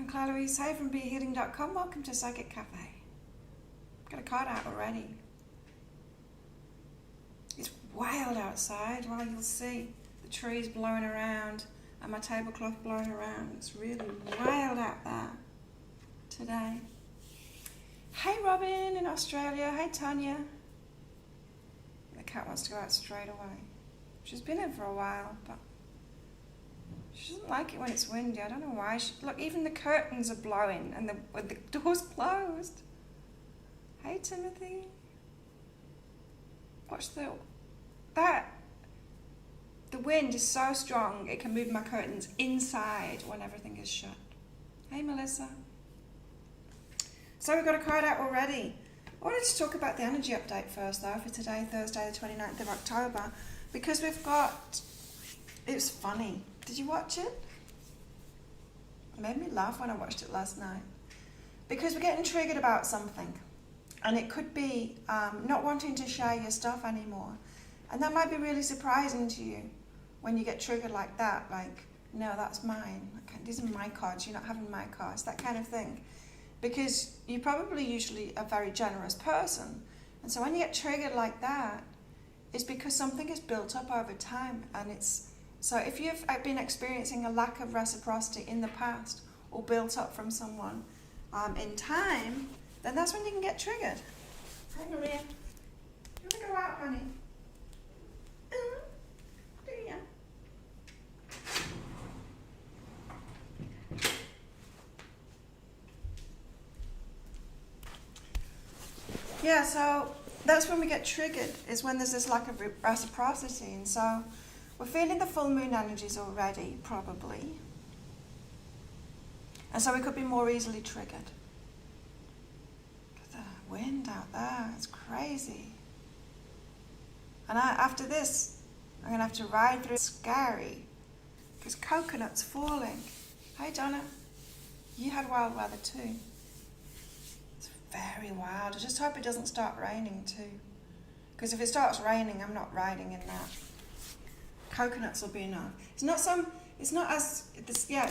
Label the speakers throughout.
Speaker 1: Claire Louise. Hey from BeHealing.com. Welcome to Psychic Cafe. Got a card out already. It's wild outside. Well, you'll see the trees blowing around and my tablecloth blowing around. It's really wild out there today. Hey Robin in Australia. Hey Tanya. The cat wants to go out straight away. She's been in for a while, but she doesn't like it when it's windy. I don't know why. Look, even the curtains are blowing and the door's closed. Hey Timothy. Watch the wind is so strong it can move my curtains inside when everything is shut. Hey Melissa. So we've got a card out already. I wanted to talk about the energy update first though for today, Thursday the 29th of October, because we've got, it was funny. Did you watch it? It made me laugh when I watched it last night. Because we're getting triggered about something. And it could be not wanting to share your stuff anymore. And that might be really surprising to you when you get triggered like that. Like, no, that's mine. Okay, these are my cards. You're not having my cards. That kind of thing. Because you're probably usually a very generous person. And so when you get triggered like that, it's because something is built up over time. And it's, so if you've been experiencing a lack of reciprocity in the past or built up from someone in time, then that's when you can get triggered. Hi Maria. You want to go out, honey? Do ya? Yeah, so that's when we get triggered, is when there's this lack of reciprocity. And so we're feeling the full moon energies already, probably. And so we could be more easily triggered. Wind out there, it's crazy. And after this, I'm going to have to ride through. It's scary, because coconuts falling. Hi Donna, you had wild weather too. It's very wild. I just hope it doesn't start raining too, because if it starts raining, I'm not riding in that. Coconuts will be enough. It's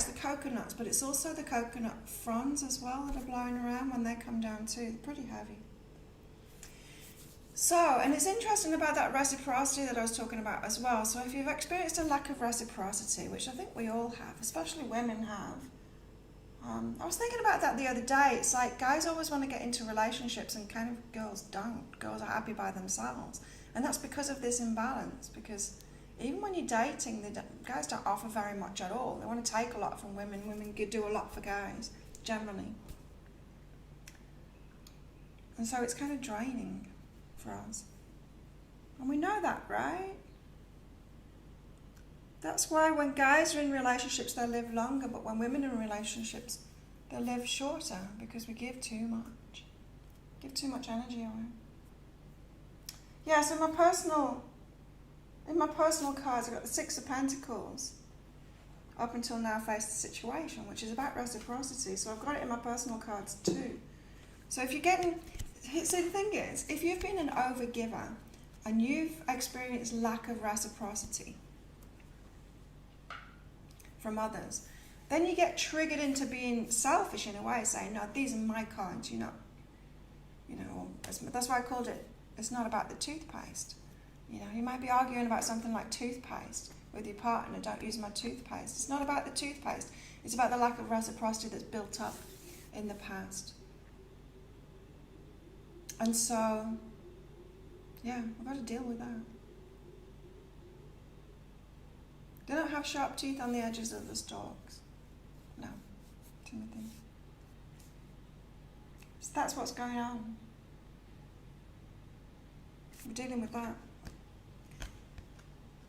Speaker 1: the coconuts, but it's also the coconut fronds as well that are blowing around when they come down too. They're pretty heavy. So, and it's interesting about that reciprocity that I was talking about as well. So if you've experienced a lack of reciprocity, which I think we all have, especially women have, I was thinking about that the other day. It's like guys always want to get into relationships and kind of girls don't. Girls are happy by themselves. And that's because of this imbalance, because even when you're dating, guys don't offer very much at all. They want to take a lot from women. Women do a lot for guys, generally. And so it's kind of draining for us. And we know that, right? That's why when guys are in relationships, they live longer. But when women are in relationships, they live shorter, because we give too much. Give too much energy away. Yeah, so in my personal cards, I've got the Six of Pentacles. Up until now, face the situation, which is about reciprocity. So I've got it in my personal cards too. So if you're getting, so the thing is, if you've been an overgiver and you've experienced lack of reciprocity from others, then you get triggered into being selfish in a way, saying, no, these are my cards, that's why I called it, it's not about the toothpaste. You might be arguing about something like toothpaste with your partner. Don't use my toothpaste. It's not about the toothpaste. It's about the lack of reciprocity that's built up in the past. And so, yeah, we've got to deal with that. They don't have sharp teeth on the edges of the stalks. No, Timothy. So that's what's going on. We're dealing with that.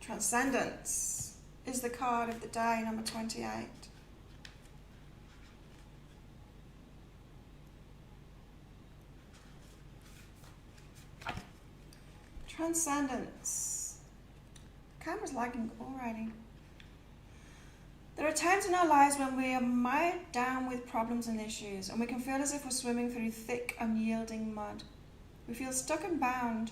Speaker 1: Transcendence is the card of the day, number 28. Transcendence. The camera's lagging already. There are times in our lives when we are mired down with problems and issues, and we can feel as if we're swimming through thick, unyielding mud. We feel stuck and bound,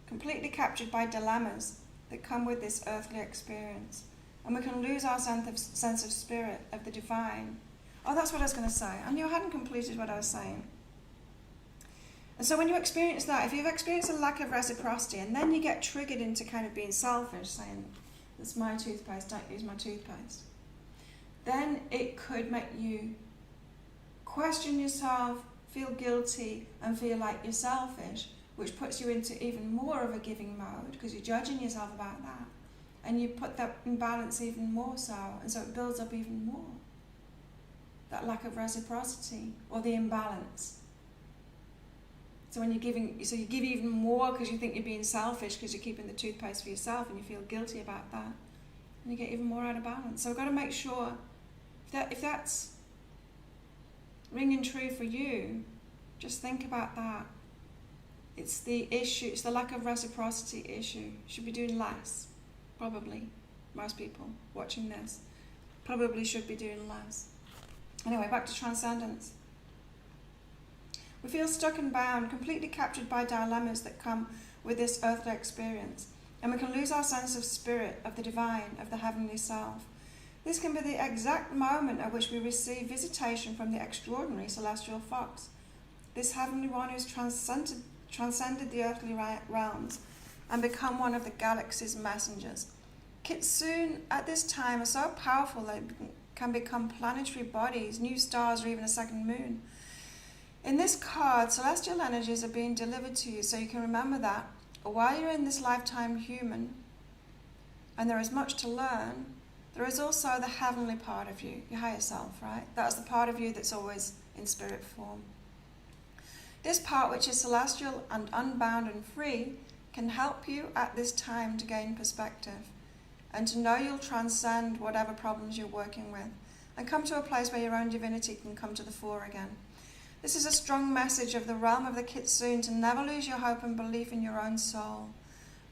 Speaker 1: completely captured by dilemmas that come with this earthly experience, and we can lose our sense of spirit, of the divine, Oh, that's what I was going to say. I knew I hadn't completed what I was saying. And so when you experience that, if you've experienced a lack of reciprocity, and then you get triggered into kind of being selfish, saying, "It's my toothpaste, don't use my toothpaste," then it could make you question yourself, feel guilty, and feel like you're selfish, which puts you into even more of a giving mode because you're judging yourself about that. And you put that imbalance even more so, and so it builds up even more. That lack of reciprocity or the imbalance. So when you're giving, so you give even more because you think you're being selfish because you're keeping the toothpaste for yourself and you feel guilty about that, and you get even more out of balance. So we've got to make sure if that's ringing true for you, just think about that. It's the issue, it's the lack of reciprocity issue. You should be doing less, probably. Most people watching this probably should be doing less. Anyway, back to transcendence. We feel stuck and bound, completely captured by dilemmas that come with this earthly experience, and we can lose our sense of spirit, of the divine, of the heavenly self. This can be the exact moment at which we receive visitation from the extraordinary celestial fox, this heavenly one who's transcended the earthly realms and become one of the galaxy's messengers. Kitsune at this time are so powerful they can become planetary bodies, new stars, or even a second moon. In this card, celestial energies are being delivered to you, so you can remember that while you're in this lifetime human, and there is much to learn, there is also the heavenly part of you, your higher self, right? That's the part of you that's always in spirit form. This part, which is celestial and unbound and free, can help you at this time to gain perspective and to know you'll transcend whatever problems you're working with and come to a place where your own divinity can come to the fore again. This is a strong message of the realm of the Kitsune to never lose your hope and belief in your own soul.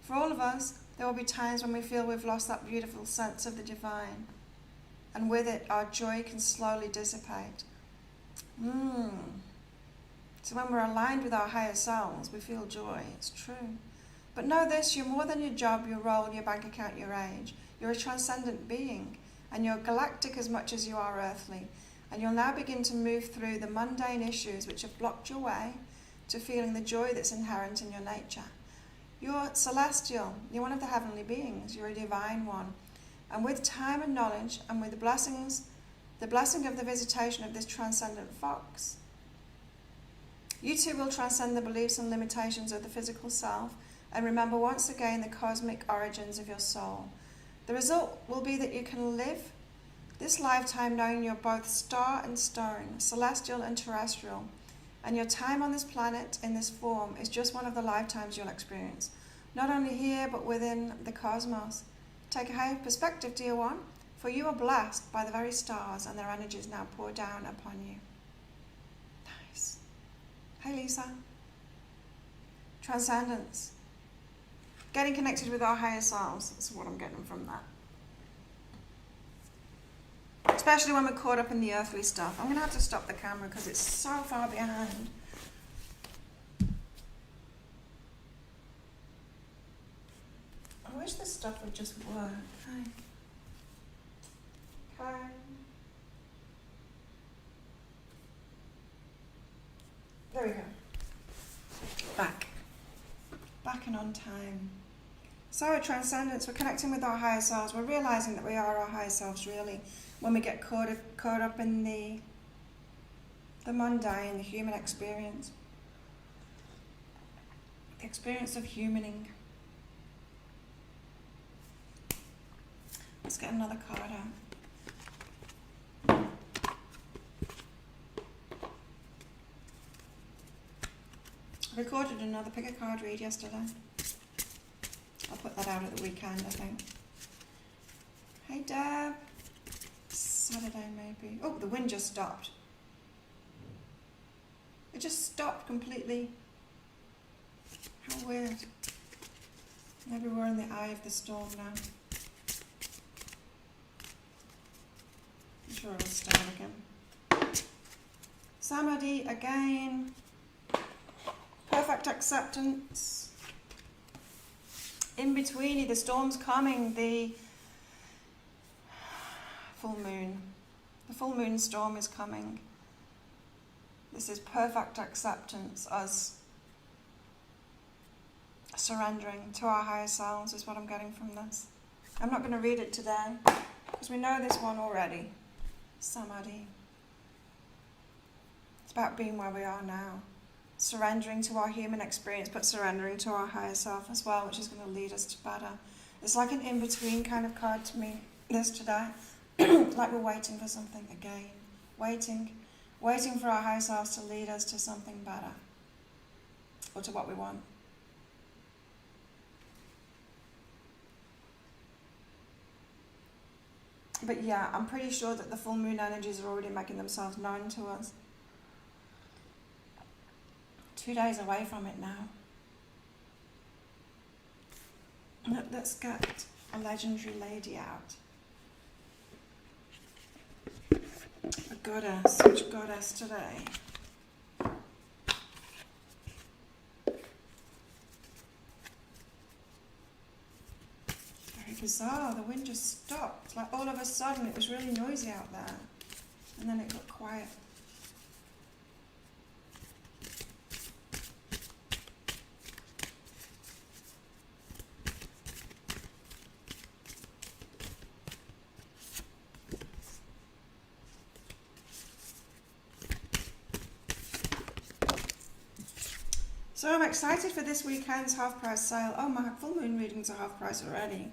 Speaker 1: For all of us, there will be times when we feel we've lost that beautiful sense of the divine, and with it our joy can slowly dissipate. So when we're aligned with our higher selves, we feel joy. It's true. But know this, you're more than your job, your role, your bank account, your age. You're a transcendent being, and you're galactic as much as you are earthly. And you'll now begin to move through the mundane issues which have blocked your way to feeling the joy that's inherent in your nature. You're celestial. You're one of the heavenly beings. You're a divine one. And with time and knowledge, and with the blessing of the visitation of this transcendent fox, you too will transcend the beliefs and limitations of the physical self and remember once again the cosmic origins of your soul. The result will be that you can live this lifetime knowing you're both star and stone, celestial and terrestrial, and your time on this planet in this form is just one of the lifetimes you'll experience, not only here but within the cosmos. Take a higher perspective, dear one, for you are blessed by the very stars and their energies now pour down upon you. Nice. Hey Lisa. Transcendence. Getting connected with our higher selves. That's what I'm getting from that. Especially when we're caught up in the earthly stuff. I'm going to have to stop the camera because it's so far behind. I wish this stuff would just work. Okay. There we go. Back and on time. So transcendence, we're connecting with our higher selves. We're realizing that we are our higher selves really when we get caught up in the mundane, the human experience. The experience of humaning. Let's get another card out. I recorded another pick a card read yesterday. I'll put that out at the weekend, I think. Hey Deb. Saturday maybe. Oh, the wind just stopped. It just stopped completely. How weird. Maybe we're in the eye of the storm now. I'm sure it'll start again. Samadhi again. Perfect acceptance. In betweeny, the storm's coming, the full moon. The full moon storm is coming. This is perfect acceptance, us surrendering to our higher selves is what I'm getting from this. I'm not going to read it today because we know this one already. Samadhi. It's about being where we are now. Surrendering to our human experience, but surrendering to our higher self as well, which is going to lead us to better. It's like an in-between kind of card to me, this today. Like we're waiting for something again. Waiting for our higher selves to lead us to something better. Or to what we want. But yeah, I'm pretty sure that the full moon energies are already making themselves known to us. 2 days away from it now. Let's get a legendary lady out. A goddess. Which goddess today? Very bizarre. The wind just stopped. Like all of a sudden it was really noisy out there. And then it got quiet. So I'm excited for this weekend's half price sale. Oh, my full moon readings are half price already.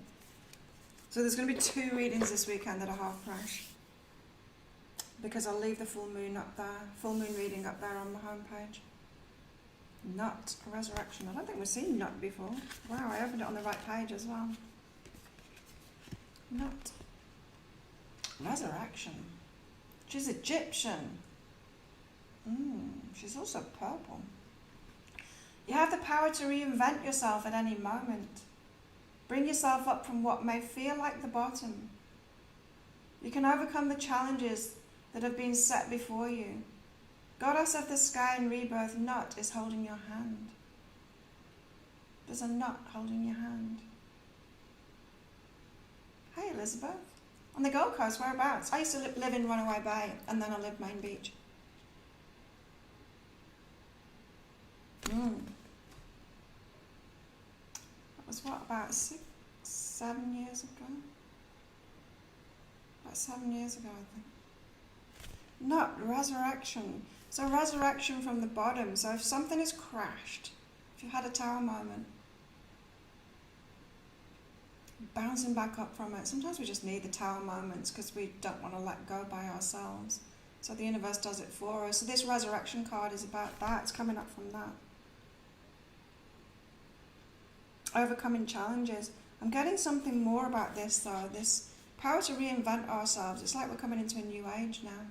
Speaker 1: So there's going to be 2 readings this weekend that are half price. Because I'll leave the full moon up there, full moon reading up there on my homepage. Nut, resurrection. I don't think we've seen nut before. Wow, I opened it on the right page as well. Nut. Resurrection. She's Egyptian. She's also purple. You have the power to reinvent yourself at any moment. Bring yourself up from what may feel like the bottom. You can overcome the challenges that have been set before you. Goddess of the sky and rebirth, Nut is holding your hand. There's a nut holding your hand. Hey Elizabeth. On the Gold Coast, whereabouts? I used to live in Runaway Bay and then I lived Main Beach. That was what, about 7 years ago? About 7 years ago, I think. Not resurrection. So resurrection from the bottom. So if something has crashed, if you've had a tower moment, bouncing back up from it. Sometimes we just need the tower moments because we don't want to let go by ourselves. So the universe does it for us. So this resurrection card is about that. It's coming up from that. Overcoming challenges. I'm getting something more about this though. This power to reinvent ourselves. It's like we're coming into a new age now.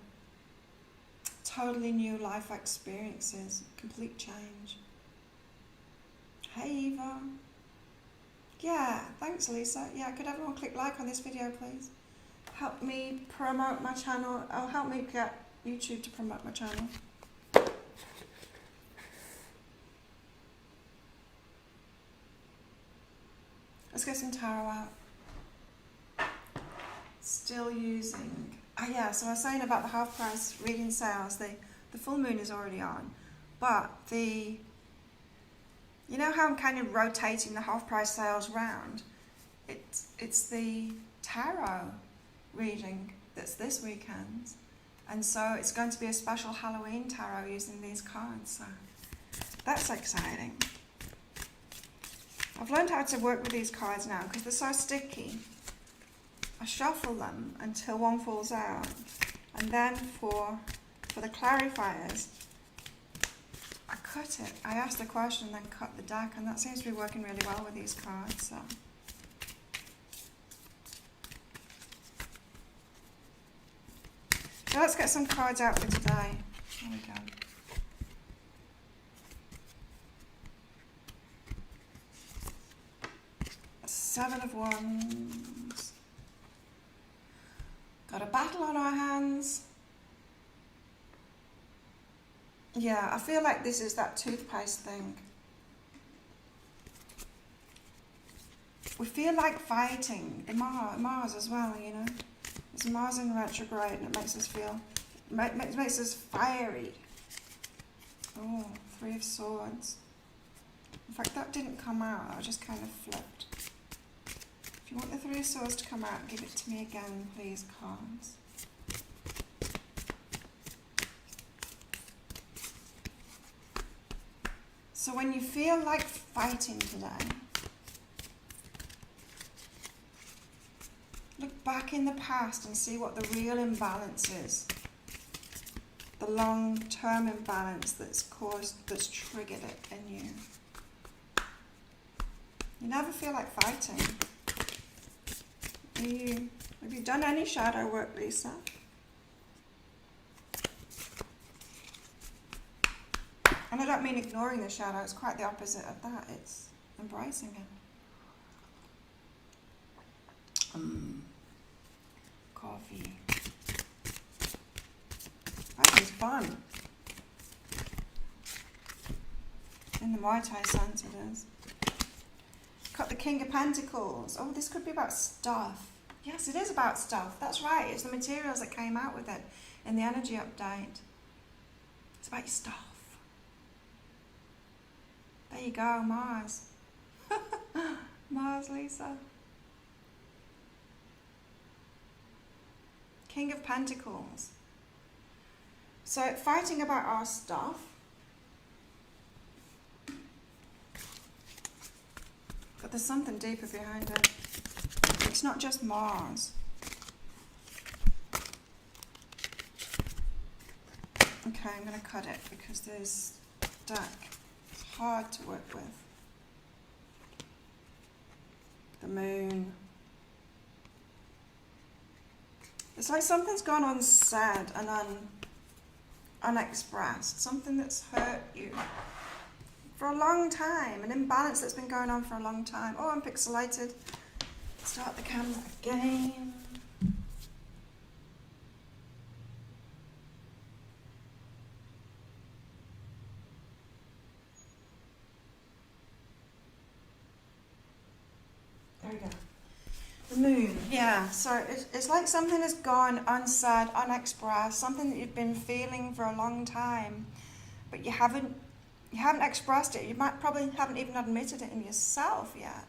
Speaker 1: Totally new life experiences. Complete change. Hey Eva. Yeah, thanks Lisa. Yeah, could everyone click like on this video please? Help me promote my channel. Oh, help me get YouTube to promote my channel. Let's get some tarot out. Still using. Oh yeah, so I was saying about the half price reading sales, the full moon is already on. But you know how I'm kind of rotating the half price sales round? It's the tarot reading that's this weekend. And so it's going to be a special Halloween tarot using these cards. So that's exciting. I've learned how to work with these cards now because they're so sticky. I shuffle them until one falls out. And then for the clarifiers, I cut it. I asked the question and then cut the deck, and that seems to be working really well with these cards. So let's get some cards out for today. Here we go. Seven of Wands. Got a battle on our hands. Yeah, I feel like this is that toothpaste thing. We feel like fighting. Mars as well, you know. It's Mars in retrograde and it makes us feel, makes us fiery. Oh, Three of Swords. In fact, that didn't come out, I just kind of flipped. If you want the Three of Swords to come out, give it to me again, please, cards. So when you feel like fighting today, look back in the past and see what the real imbalance is. The long-term imbalance that's triggered it in you. You never feel like fighting. Have you done any shadow work, Lisa? And I don't mean ignoring the shadow, it's quite the opposite of that. It's embracing it. Coffee. That is fun. In the Muay Thai sense it is. Got the King of Pentacles. Oh, this could be about stuff. Yes, it is about stuff. That's right. It's the materials that came out with it in the energy update. It's about your stuff. There you go, Mars. Mars, Lisa. King of Pentacles. So, fighting about our stuff. But there's something deeper behind it. It's not just Mars. Okay, I'm going to cut it because this deck is hard to work with. The Moon. It's like something's gone unsaid and unexpressed. Something that's hurt you for a long time. An imbalance that's been going on for a long time. Oh, I'm pixelated. Start the camera again. There we go. The Moon, yeah. So it's like something has gone unsaid, unexpressed, something that you've been feeling for a long time, but you haven't expressed it. You might probably haven't even admitted it in yourself yet.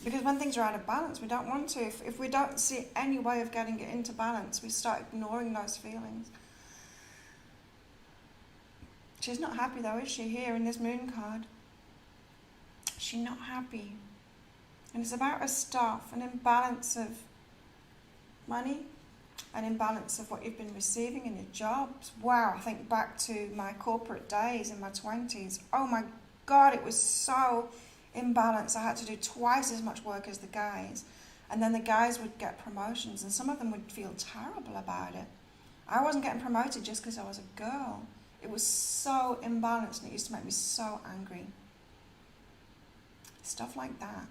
Speaker 1: Because when things are out of balance, we don't want to. If we don't see any way of getting it into balance, we start ignoring those feelings. She's not happy though, is she, here in this Moon card? She's not happy. And it's about her stuff, an imbalance of money, an imbalance of what you've been receiving in your jobs. Wow, I think back to my corporate days in my 20s. Oh my God, it was so imbalanced. I had to do twice as much work as the guys. And then the guys would get promotions and some of them would feel terrible about it. I wasn't getting promoted just because I was a girl. It was so imbalanced and it used to make me so angry. Stuff like that.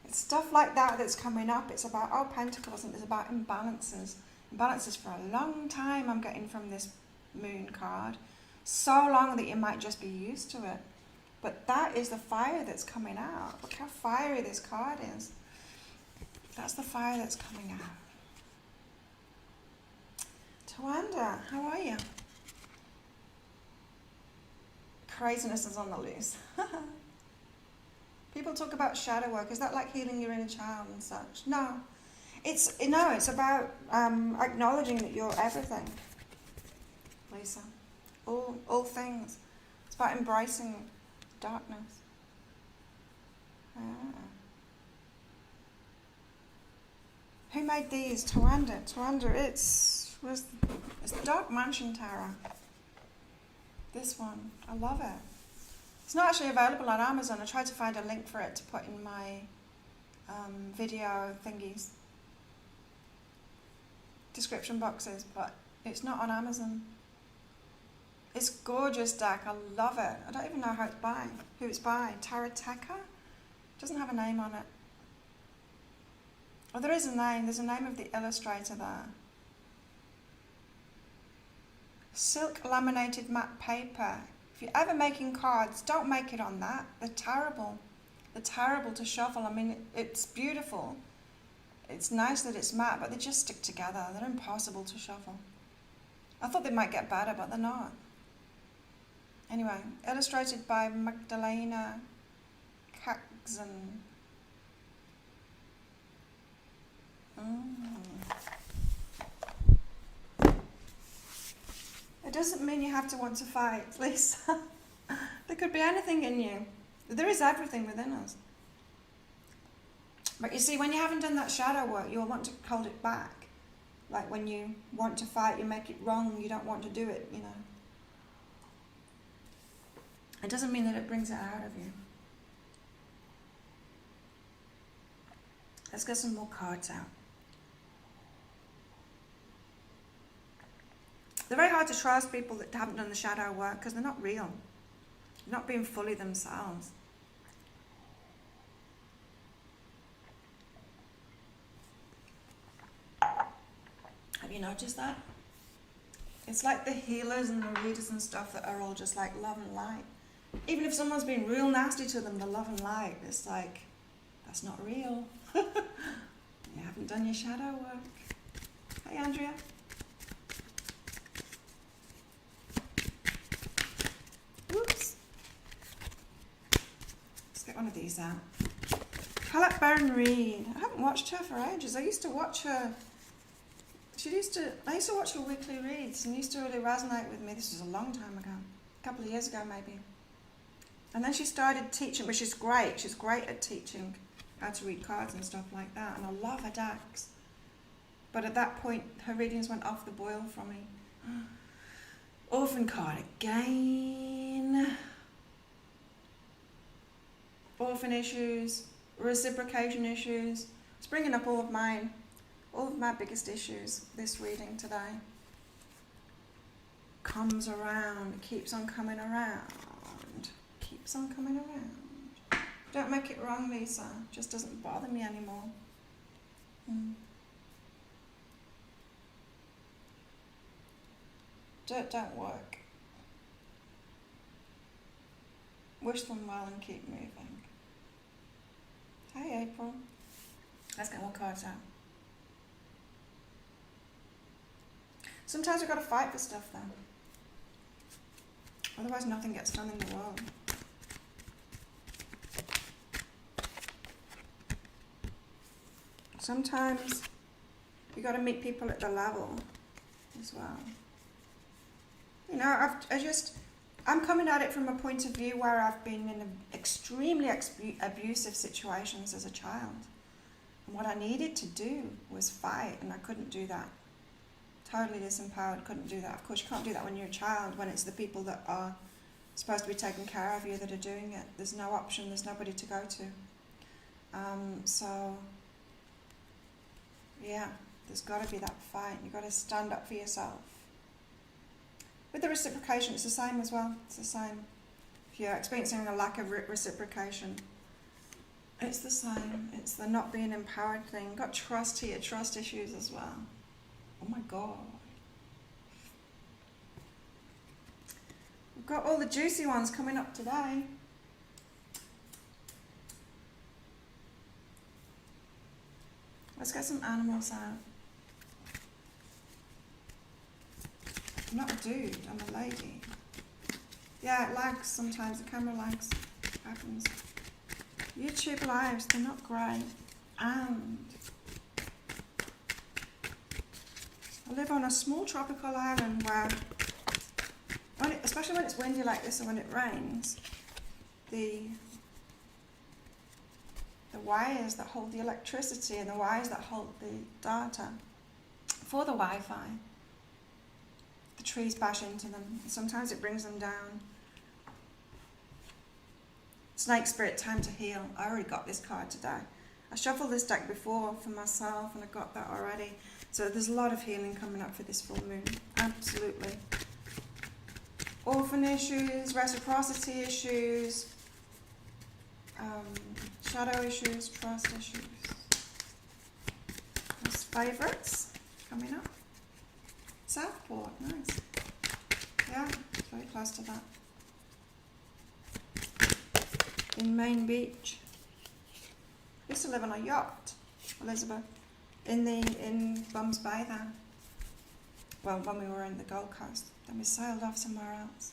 Speaker 1: It's stuff like that that's coming up. It's about, oh, Pentacles, and it's about imbalances. Imbalances for a long time I'm getting from this Moon card. So long that you might just be used to it. But that is the fire that's coming out. Look how fiery this card is. That's the fire that's coming out. Tawanda, how are you? Craziness is on the loose. People talk about shadow work. Is that like healing your inner child and such? No. It's about acknowledging that you're everything, Lisa. All things. It's about embracing darkness. Who made these? Tawanda. It's the Dark Mansion Tarot. This one. I love it. It's not actually available on Amazon. I tried to find a link for it to put in my video thingies, description boxes, but it's not on Amazon. It's gorgeous deck. I love it. I don't even know who it's by. Tarateka? Doesn't have a name on it. Oh, there is a name. There's a name of the illustrator there. Silk laminated matte paper. If you're ever making cards, don't make it on that. They're terrible. They're terrible to shuffle. I mean, it's beautiful. It's nice that it's matte, but they just stick together. They're impossible to shuffle. I thought they might get better, but they're not. Anyway, illustrated by Magdalena Kaczyn. It doesn't mean you have to want to fight, Lisa. There could be anything in you. There is everything within us. But you see, when you haven't done that shadow work, you'll want to hold it back. Like when you want to fight, you make it wrong, you don't want to do it, you know. It doesn't mean that it brings it out of you. Let's get some more cards out. They're very hard to trust, people that haven't done the shadow work, because they're not real. They're not being fully themselves. Have you noticed that? It's like the healers and the readers and stuff that are all just like love and light. Even if someone's been real nasty to them, the love and light, it's like, that's not real. You haven't done your shadow work. Hey, Andrea. Whoops. Let's get one of these out. I like Baron Reed. I haven't watched her for ages. I used to watch her. I used to watch her weekly reads and used to really resonate with me. This was a long time ago. A couple of years ago, maybe. And then she started teaching, but she's great. She's great at teaching how to read cards and stuff like that. And I love her decks. But at that point, her readings went off the boil for me. Orphan card again. Orphan issues, reciprocation issues. It's bringing up all of my biggest issues this reading today. Comes around, keeps on coming around. Keeps on coming around. Don't make it wrong, Lisa. Just doesn't bother me anymore. Dirt don't work. Wish them well and keep moving. Hey, April. Let's get more cards out. Sometimes we've got to fight for stuff then. Otherwise nothing gets done in the world. Sometimes you got to meet people at the level as well. You know, I'm coming at it from a point of view where I've been in extremely abusive situations as a child. And what I needed to do was fight, and I couldn't do that. Totally disempowered, couldn't do that. Of course, you can't do that when you're a child, when it's the people that are supposed to be taking care of you that are doing it. There's no option, there's nobody to go to. So, yeah, there's got to be that fight. You've got to stand up for yourself. With the reciprocation, it's the same as well. It's the same. If you're experiencing a lack of reciprocation, it's the same. It's the not being empowered thing. Got trust here, trust issues as well. Oh my God. We've got all the juicy ones coming up today. Let's get some animals out. I'm not a dude, I'm a lady. Yeah, it lags sometimes, the camera lags. It happens. YouTube lives, they're not great. And I live on a small tropical island where, especially when it's windy like this and when it rains, the wires that hold the electricity and the wires that hold the data for the Wi-Fi, the trees bash into them. Sometimes it brings them down. Snake Spirit, time to heal. I already got this card today. I shuffled this deck before for myself and I got that already. So there's a lot of healing coming up for this full moon. Absolutely. Orphan issues, reciprocity issues, shadow issues, trust issues. There's favourites coming up. Southport, nice. Yeah, it's very close to that. In Main Beach. Used to live on a yacht, Elizabeth. in Bums Bay there. Well, when we were in the Gold Coast. Then we sailed off somewhere else.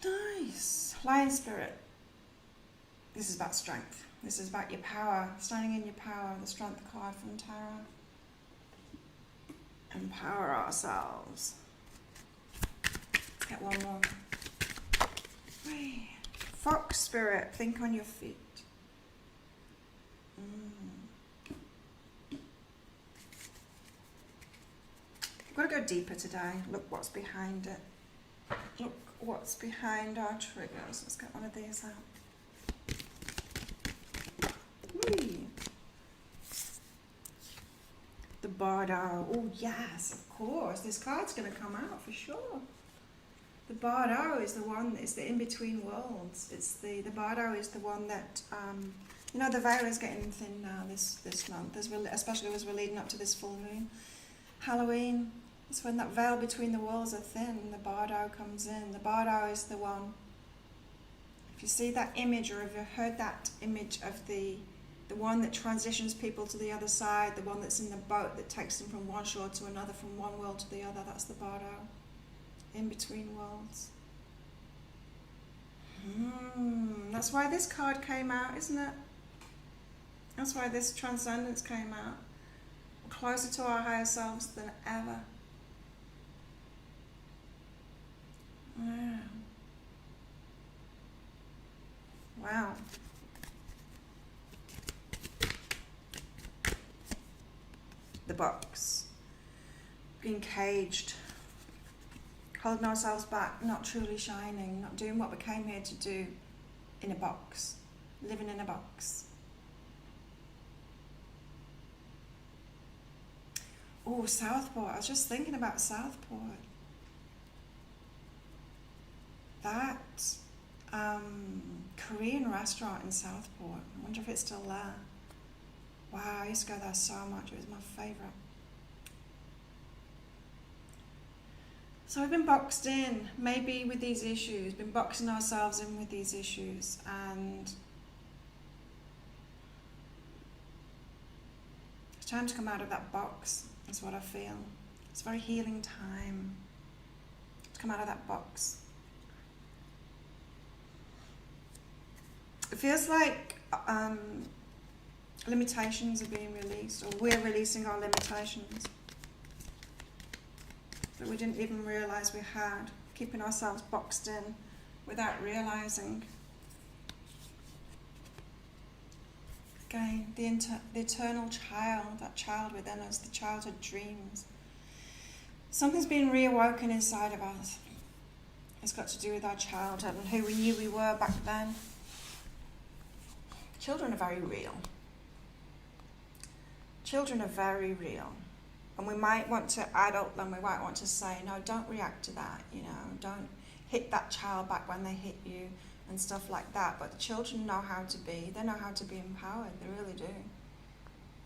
Speaker 1: Nice. Lion Spirit. This is about strength. This is about your power. Standing in your power. The Strength card from Tarot. Empower ourselves. Let's get one more. Whee. Fox Spirit. Think on your feet. We've got to go deeper today. Look what's behind it. Look what's behind our triggers. Let's get one of these out. Whee. The Bardo. Oh yes, of course. This card's going to come out for sure. The Bardo is the one, it's the in-between worlds. It's the Bardo is the one that, you know, the veil is getting thin now this month, especially as we're leading up to this full moon. Halloween, it's when that veil between the worlds are thin, the Bardo comes in. The Bardo is the one. If you see that image, or if you've heard that image of the one that transitions people to the other side, the one that's in the boat that takes them from one shore to another, from one world to the other, that's the Bardo. In between worlds. That's why this card came out, isn't it? That's why this transcendence came out. We're closer to our higher selves than ever. Wow. Wow. The box. Being caged. Holding ourselves back, not truly shining, not doing what we came here to do in a box, living in a box. Oh, Southport. I was just thinking about Southport. That Korean restaurant in Southport. I wonder if it's still there. Wow, I used to go there so much. It was my favourite. So we've been boxed in, maybe with these issues, been boxing ourselves in with these issues, and it's time to come out of that box, is what I feel. It's a very healing time to come out of that box. It feels like limitations are being released, or we're releasing our limitations that we didn't even realise we had, keeping ourselves boxed in without realising. Again, the eternal child, that child within us, the childhood dreams. Something's been reawoken inside of us. It's got to do with our childhood and who we knew we were back then. Children are very real. Children are very real. And we might want to adult them, we might want to say, no, don't react to that, you know, don't hit that child back when they hit you and stuff like that. But the children know how to be, they know how to be empowered, they really do.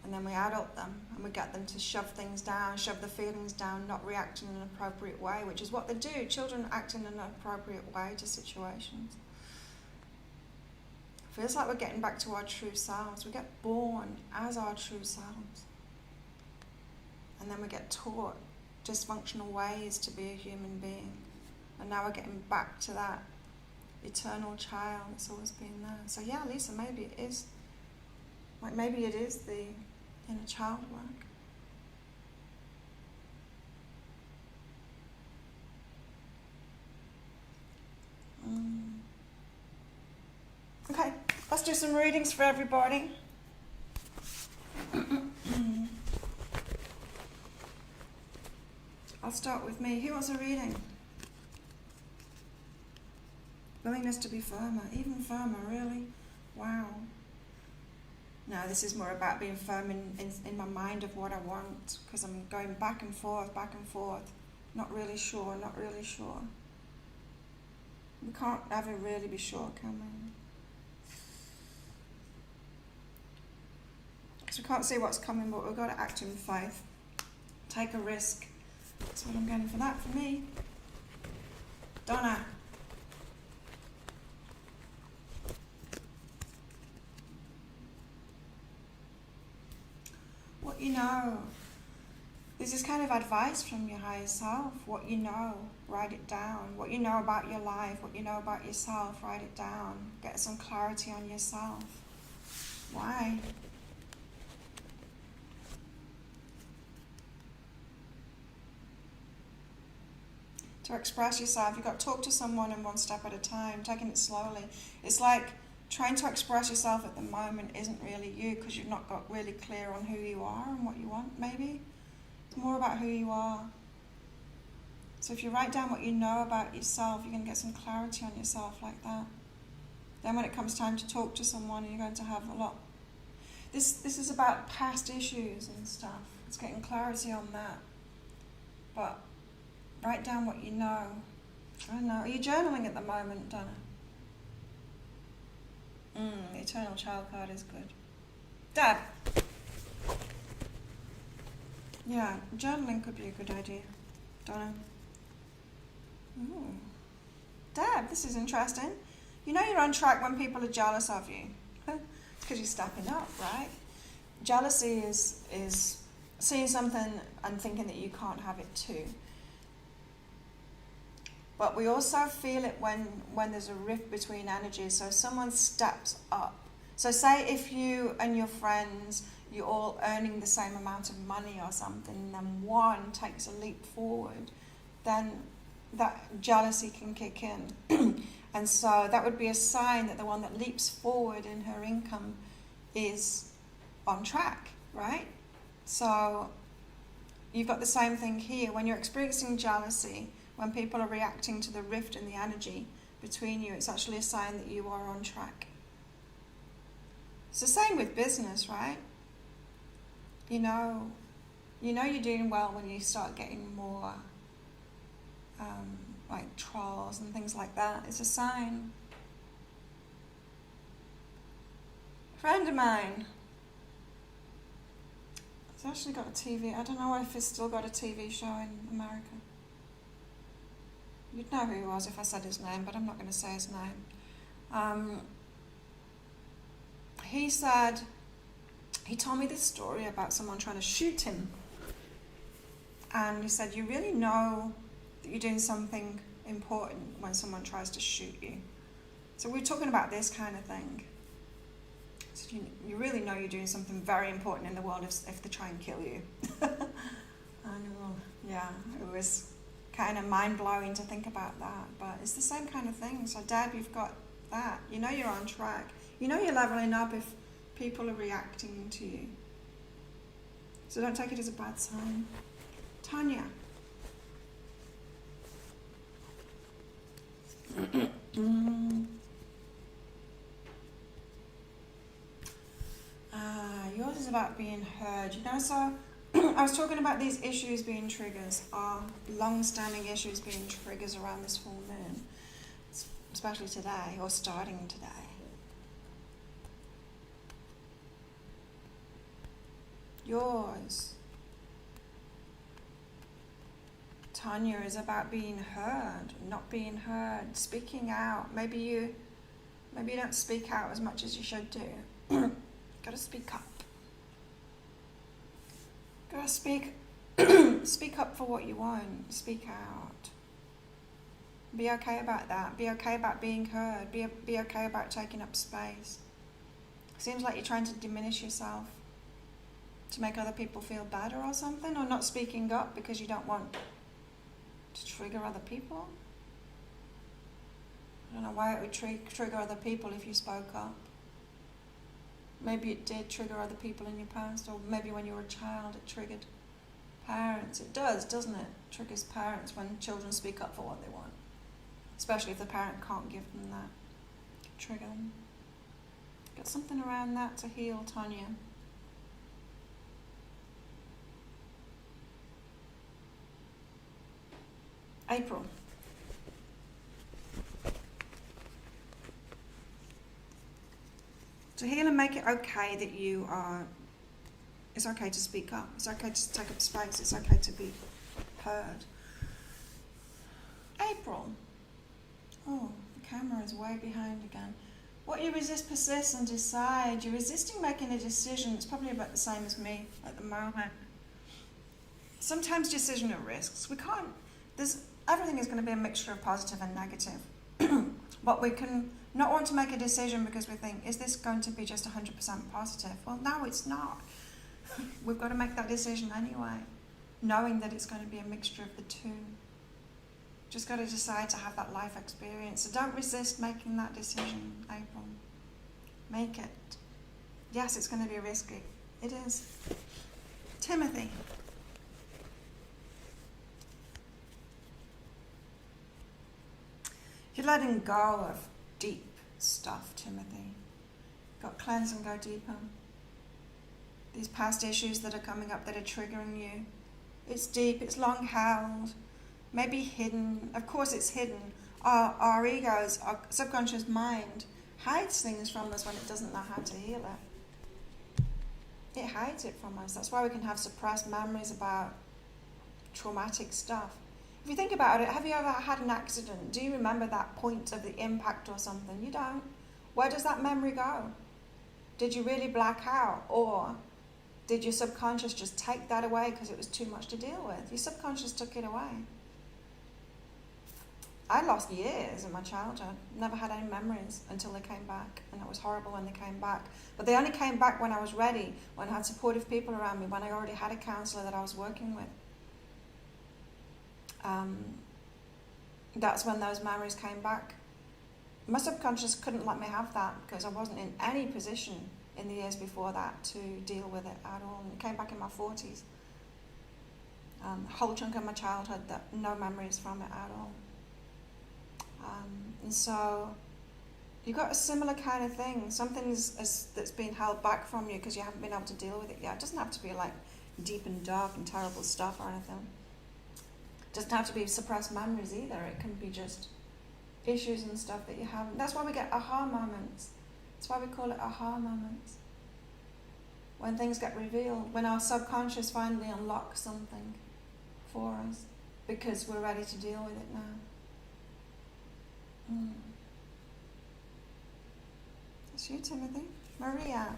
Speaker 1: And then we adult them and we get them to shove things down, shove the feelings down, not react in an appropriate way, which is what they do. Children act in an appropriate way to situations. Feels like we're getting back to our true selves. We get born as our true selves. And then we get taught dysfunctional ways to be a human being. And now we're getting back to that eternal child that's always been there. So yeah, Lisa, maybe it is. Like maybe it is the inner child work. Okay, let's do some readings for everybody. I'll start with me. Who wants a reading? Willingness to be firmer, even firmer, really? Wow. No, this is more about being firm in my mind of what I want, because I'm going back and forth, not really sure. We can't ever really be sure, can we? Because we can't see what's coming, but we've got to act in faith. Take a risk. That's what I'm getting for that, for me. Donna. what you know. This is kind of advice from your higher self. What you know, write it down. What you know about your life, what you know about yourself, write it down. Get some clarity on yourself. Why? To express yourself, you've got to talk to someone in one step at a time, taking it slowly. It's like trying to express yourself at the moment isn't really you, because you've not got really clear on who you are and what you want, maybe. It's more about who you are. So if you write down what you know about yourself, you're going to get some clarity on yourself like that. Then when it comes time to talk to someone, you're going to have a lot. This is about past issues and stuff. It's getting clarity on that. But write down what you know. I don't know. Are you journaling at the moment, Donna? The Eternal Child card is good. Dad. Yeah, journaling could be a good idea, Donna. Dad, this is interesting. You know you're on track when people are jealous of you. It's because you're stepping up, right? Jealousy is seeing something and thinking that you can't have it too. But we also feel it when there's a rift between energies. So someone steps up. So say if you and your friends, you're all earning the same amount of money or something, then one takes a leap forward, then that jealousy can kick in. And so that would be a sign that the one that leaps forward in her income is on track, right? So you've got the same thing here. When you're experiencing jealousy, when people are reacting to the rift in the energy between you, it's actually a sign that you are on track. It's the same with business, right? You know you're doing well when you start getting more like trolls and things like that. It's a sign. A friend of mine has actually got a TV. I don't know if he's still got a TV show in America. You'd know who he was if I said his name, but I'm not going to say his name. He told me this story about someone trying to shoot him. And he said, you really know that you're doing something important when someone tries to shoot you. So we're talking about this kind of thing. So you really know you're doing something very important in the world if they try and kill you. Yeah, it was kind of mind-blowing to think about that, but it's the same kind of thing. So Dad, you've got that. You know you're on track. You know you're leveling up if people are reacting to you. So don't take it as a bad sign. Tanya. Yours is about being heard. You know, so I was talking about these issues being triggers, long-standing issues being triggers around this full moon, especially today, or starting today. Yours, Tanya, is about being heard, not being heard, speaking out. Maybe you don't speak out as much as you should do. Got to speak up. Gotta speak up for what you want. Speak out. Be okay about that. Be okay about being heard. Be okay about taking up space. Seems like you're trying to diminish yourself to make other people feel better or something, or not speaking up because you don't want to trigger other people. I don't know why it would trigger other people if you spoke up. Maybe it did trigger other people in your past, or maybe when you were a child it triggered parents. It does, doesn't it? It triggers parents when children speak up for what they want. Especially if the parent can't give them that. Trigger them. Got something around that to heal, Tanya. April. To heal and make it okay that it's okay to speak up. It's okay to take up space. It's okay to be heard. April. Oh, the camera is way behind again. What you resist persists and decide. You're resisting making a decision. It's probably about the same as me at the moment. Sometimes decision are risks. We can't, everything is going to be a mixture of positive and negative. But we can not want to make a decision because we think, is this going to be just 100% positive? Well, no, it's not. We've got to make that decision anyway, knowing that it's going to be a mixture of the two. Just got to decide to have that life experience. So don't resist making that decision, April. Make it. Yes, it's going to be risky. It is. Timothy. You're letting go of deep stuff, Timothy. Got cleanse and go deeper. These past issues that are coming up that are triggering you. It's deep, it's long held, maybe hidden. Of course it's hidden. Our egos, our subconscious mind hides things from us when it doesn't know how to heal it. It hides it from us. That's why we can have suppressed memories about traumatic stuff. If you think about it, have you ever had an accident? Do you remember that point of the impact or something? You don't. Where does that memory go? Did you really black out? Or did your subconscious just take that away because it was too much to deal with? Your subconscious took it away. I lost years in my childhood. Never had any memories until they came back. And it was horrible when they came back. But they only came back when I was ready, when I had supportive people around me, when I already had a counsellor that I was working with. That's when those memories came back. My subconscious couldn't let me have that because I wasn't in any position in the years before that to deal with it at all. And it came back in my 40s. A whole chunk of my childhood, that no memories from it at all. And so you've got a similar kind of thing. Something's that's been held back from you because you haven't been able to deal with it yet. It doesn't have to be like deep and dark and terrible stuff or anything. It doesn't have to be suppressed memories either. It can be just issues and stuff that you haven't. That's why we get aha moments. That's why we call it aha moments. When things get revealed, when our subconscious finally unlocks something for us because we're ready to deal with it now. That's you, Timothy. Maria.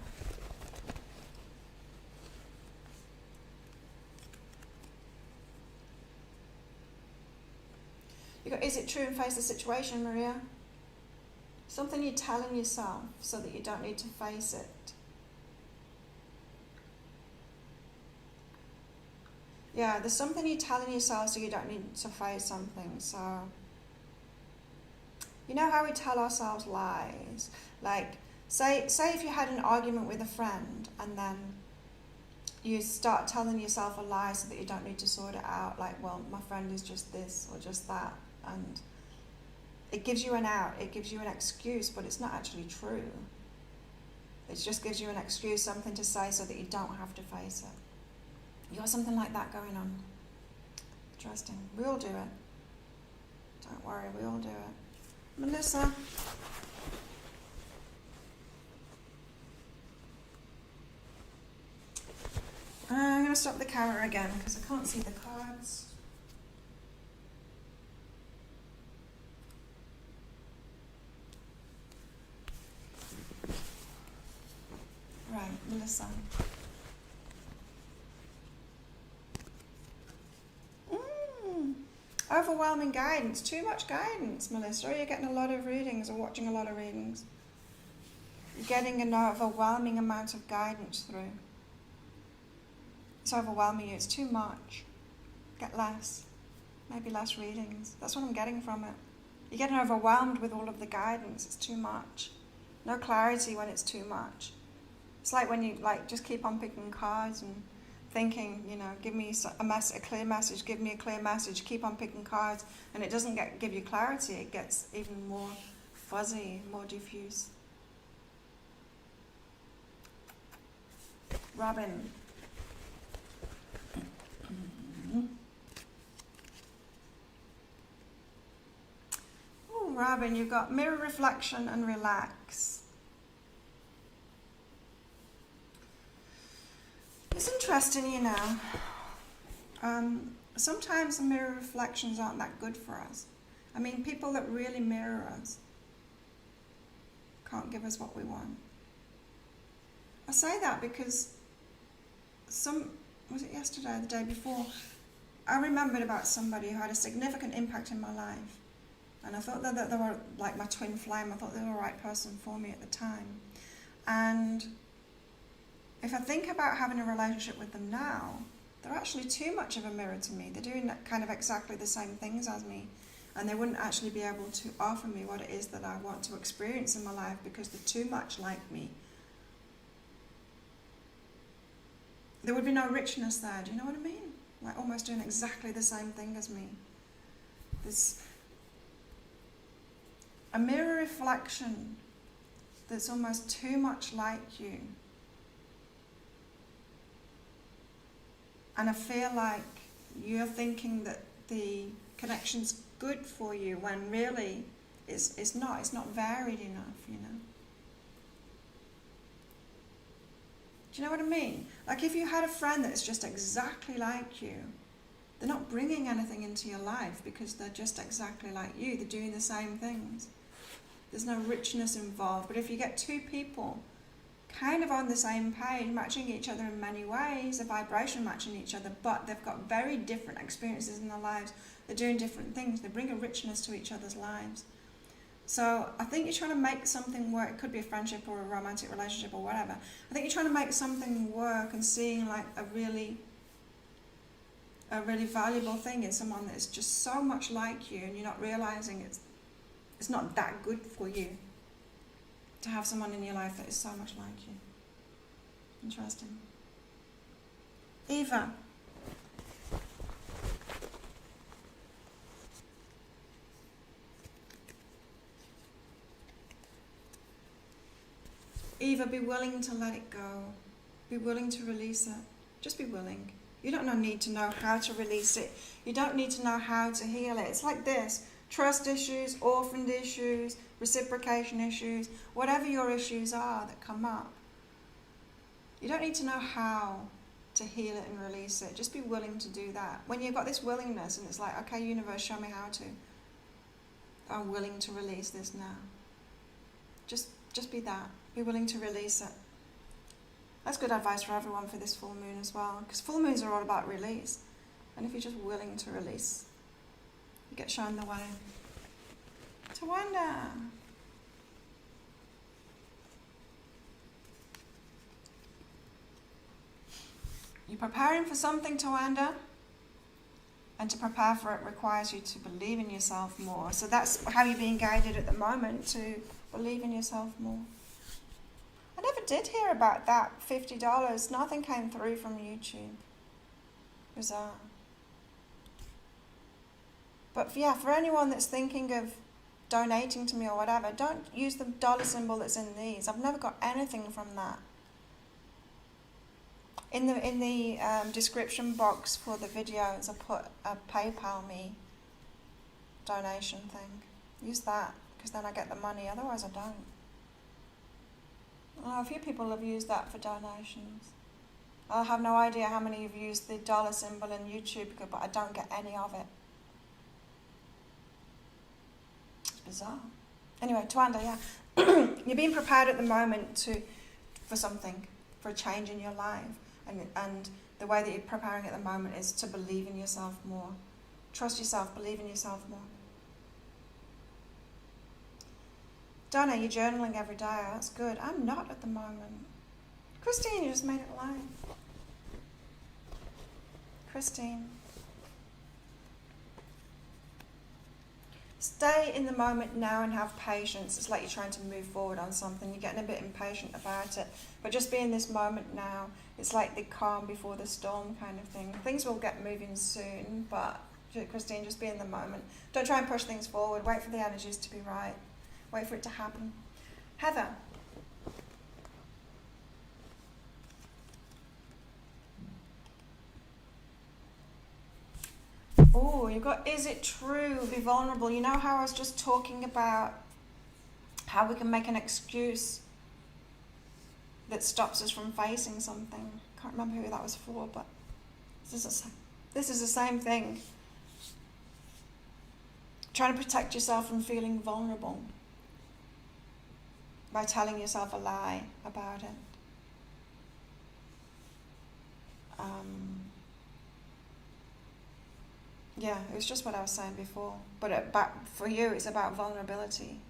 Speaker 1: You got, is it true and face the situation, Maria? Something you're telling yourself so that you don't need to face it. Yeah, there's something you're telling yourself so you don't need to face something. So, you know how we tell ourselves lies? Like, say if you had an argument with a friend and then you start telling yourself a lie so that you don't need to sort it out. Like, well, my friend is just this or just that. And it gives you an out, it gives you an excuse, but it's not actually true. It just gives you an excuse, something to say so that you don't have to face it. You got something like that going on. Interesting. We all do it. Don't worry, we all do it. Melissa. I'm going to stop the camera again because I can't see the cards. Right, Melissa. Overwhelming guidance. Too much guidance, Melissa. Or you're getting a lot of readings or watching a lot of readings. You're getting an overwhelming amount of guidance through. It's overwhelming you. It's too much. Get less. Maybe less readings. That's what I'm getting from it. You're getting overwhelmed with all of the guidance. It's too much. No clarity when it's too much. It's like when you just keep on picking cards and thinking, give me a clear message, give me a clear message, keep on picking cards, and it doesn't give you clarity. It gets even more fuzzy, more diffuse. Robin. Oh, Robin, you've got mirror reflection and relax. It's interesting, sometimes the mirror reflections aren't that good for us. I mean, people that really mirror us can't give us what we want. I say that because was it yesterday or the day before, I remembered about somebody who had a significant impact in my life. And I thought that they were like my twin flame. I thought they were the right person for me at the time. And if I think about having a relationship with them now, they're actually too much of a mirror to me. They're doing kind of exactly the same things as me. And they wouldn't actually be able to offer me what it is that I want to experience in my life because they're too much like me. There would be no richness there, do you know what I mean? Like almost doing exactly the same thing as me. There's a mirror reflection that's almost too much like you. And I feel like you're thinking that the connection's good for you when really it's not varied enough, you know. Do you know what I mean? Like if you had a friend that's just exactly like you, they're not bringing anything into your life because they're just exactly like you. They're doing the same things. There's no richness involved. But if you get two people kind of on the same page, matching each other in many ways, a vibration matching each other, but they've got very different experiences in their lives, they're doing different things, they bring a richness to each other's lives. So I think you're trying to make something work. It could be a friendship or a romantic relationship or whatever. I think you're trying to make something work and seeing like a really valuable thing in someone that is just so much like you, and you're not realizing it's not that good for you to have someone in your life that is so much like you. Interesting. Eva. Eva, be willing to let it go. Be willing to release it. Just be willing. You don't need to know how to release it. You don't need to know how to heal it. It's like this. Trust issues, orphaned issues, reciprocation issues, whatever your issues are that come up. You don't need to know how to heal it and release it. Just be willing to do that. When you've got this willingness and it's like, okay, universe, show me how to. I'm willing to release this now. Just be that. Be willing to release it. That's good advice for everyone for this full moon as well, because full moons are all about release. And if you're just willing to release, you get shown the way. Tawanda. You're preparing for something, Tawanda, and to prepare for it requires you to believe in yourself more. So that's how you're being guided at the moment, to believe in yourself more. I never did hear about that $50. Nothing came through from YouTube. Bizarre. But yeah, for anyone that's thinking of donating to me or whatever, don't use the dollar symbol that's in these. I've never got anything from that. In the description box for the videos, I put a PayPal me donation thing. Use that, because then I get the money. Otherwise, I don't. A few people have used that for donations. I have no idea how many have used the dollar symbol in YouTube, but I don't get any of it. It's bizarre. Anyway, Tawanda, yeah. You're being prepared at the moment for something, for a change in your life. And the way that you're preparing at the moment is to believe in yourself more. Trust yourself, believe in yourself more. Donna, you're journaling every day. That's good. I'm not at the moment. Christine, you just made it live. Christine. Stay in the moment now and have patience. It's like you're trying to move forward on something. You're getting a bit impatient about it. But just be in this moment now. It's like the calm before the storm kind of thing. Things will get moving soon, but Christine, just be in the moment. Don't try and push things forward. Wait for the energies to be right. Wait for it to happen. Heather. Oh, you've got, is it true? Be vulnerable. You know how I was just talking about how we can make an excuse that stops us from facing something. Can't remember who that was for, but this is the same thing. Trying to protect yourself from feeling vulnerable. by telling yourself a lie about it. Yeah, it was just what I was saying before. But for you, it's about vulnerability.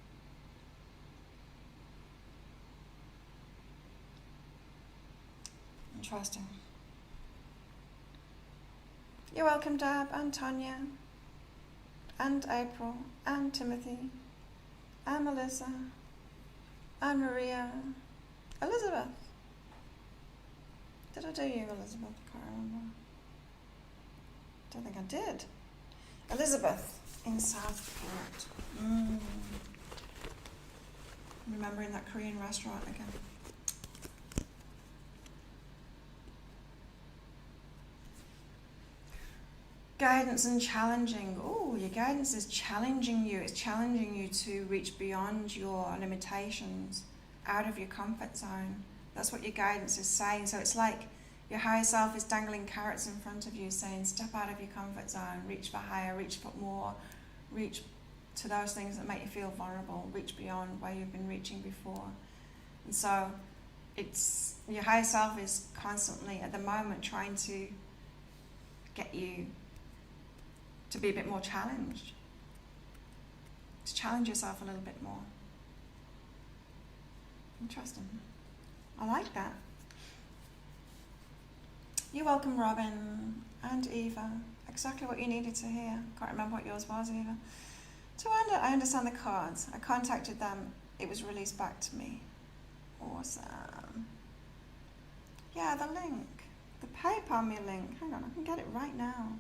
Speaker 1: Interesting. You're welcome, Deb, and Tanya, and April, and Timothy, and Melissa, and Maria, Elizabeth. Did I do you, Elizabeth? I can't remember. Don't think I did. Elizabeth in Southport. Remembering that Korean restaurant again. Guidance and challenging. Oh, your guidance is challenging you. It's challenging you to reach beyond your limitations, out of your comfort zone. That's what your guidance is saying. So it's like your higher self is dangling carrots in front of you, saying step out of your comfort zone, reach for higher, reach for more, reach to those things that make you feel vulnerable, reach beyond where you've been reaching before. And so it's your higher self is constantly at the moment trying to get you to be a bit more challenged, to challenge yourself a little bit more. Interesting. I like that. You're welcome, Robin and Eva. Exactly what you needed to hear. Can't remember what yours was, Eva. So I understand the cards. I contacted them. It was released back to me. Awesome. Yeah, the link. The PayPal me link. Hang on, I can get it right now.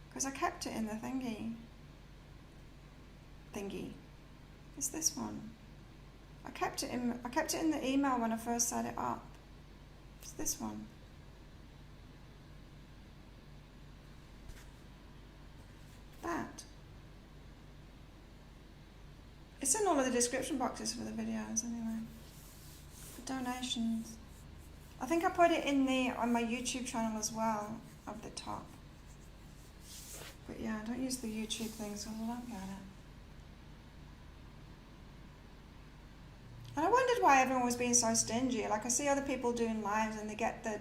Speaker 1: Because I kept it in the thingy. It's this one. I kept it in the email when I first set it up. It's this one. That. It's in all of the description boxes for the videos anyway. For donations. I think I put it on my YouTube channel as well, up the top. But yeah, I don't use the YouTube thing, so I won't get it. And I wondered why everyone was being so stingy. Like I see other people doing lives and they get their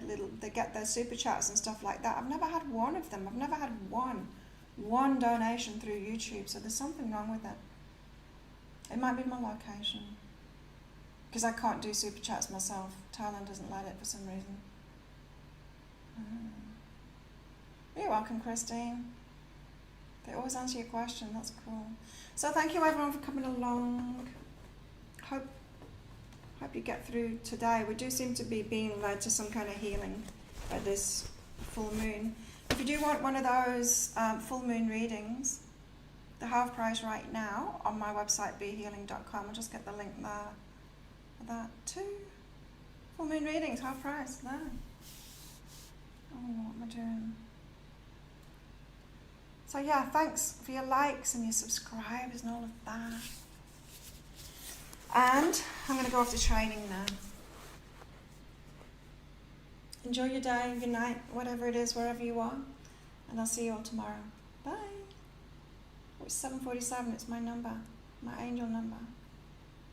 Speaker 1: super chats and stuff like that. I've never had one of them. I've never had one donation through YouTube, so there's something wrong with it. It might be my location. Because I can't do super chats myself. Thailand doesn't let it for some reason. You're welcome, Christine. They always answer your question. That's cool. So thank you everyone for coming along. Hope you get through today. We do seem to be being led to some kind of healing at this full moon. If you do want one of those full moon readings, the half price right now on my website behealing.com. I'll just get the link there for that too. Full moon readings, half price there. Oh, what am I doing? So yeah, thanks for your likes and your subscribers and all of that. And I'm going to go off to training now. Enjoy your day, your night, whatever it is, wherever you are. And I'll see you all tomorrow. Bye. It's 7:47, it's my number, my angel number.